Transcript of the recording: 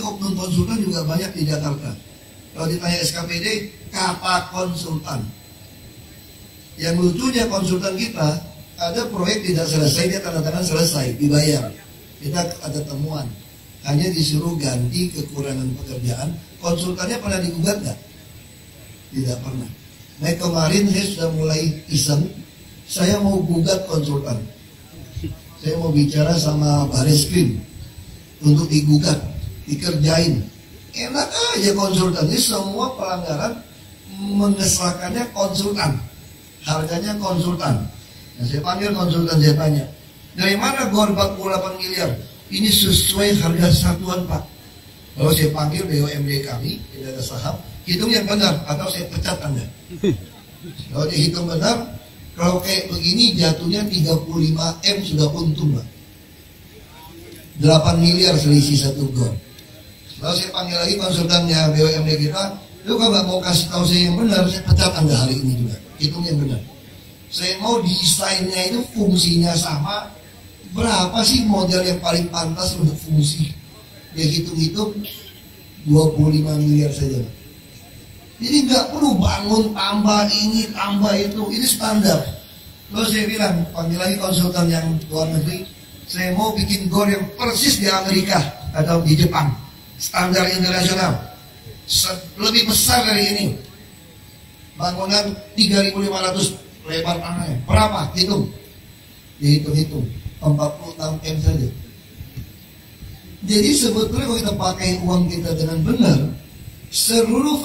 oknum konsultan juga banyak di Jakarta. Kalau ditanya SKPD, kata konsultan. Yang lucunya konsultan kita, ada proyek tidak selesai, dia tanda tangan selesai, dibayar. Kita ada temuan, hanya disuruh ganti kekurangan pekerjaan. Konsultannya pernah digugat nggak? Tidak pernah. Nah kemarin saya sudah mulai iseng, saya mau gugat konsultan. Saya mau bicara sama Bareskrim untuk digugat, dikerjain. Enak aja konsultan, ini semua pelanggaran mengesahkannya konsultan, harganya konsultan. Nah, saya panggil konsultan, saya tanya, dari mana GOR 48 miliar? Ini sesuai harga satuan Pak. Lalu saya panggil BUMD kami, tidak ada saham, hitung yang benar atau saya pecat Anda. Kalau dihitung benar, kalau kayak begini jatuhnya 35M sudah untung Pak. 8 miliar selisih satu GOR. Lalu saya panggil lagi konsultannya BUMD kita, lu kalau nggak mau kasih tahu saya yang benar, saya pecat Anda hari ini juga. Hitung yang benar. Saya mau desainnya itu fungsinya sama. Berapa sih model yang paling pantas untuk fungsi? Dia hitung-hitung 25 miliar saja. Jadi nggak perlu bangun tambah ini tambah itu, ini standar. Lalu saya bilang, panggil lagi konsultan yang luar negeri, saya mau bikin GOR yang persis di Amerika atau di Jepang, standar internasional, lebih besar dari ini. Bangunan 3.500 lebar tanahnya, berapa? Hitung. Dihitung-hitung 46M saja. Jadi sebetulnya kalau kita pakai uang kita dengan benar, seluruh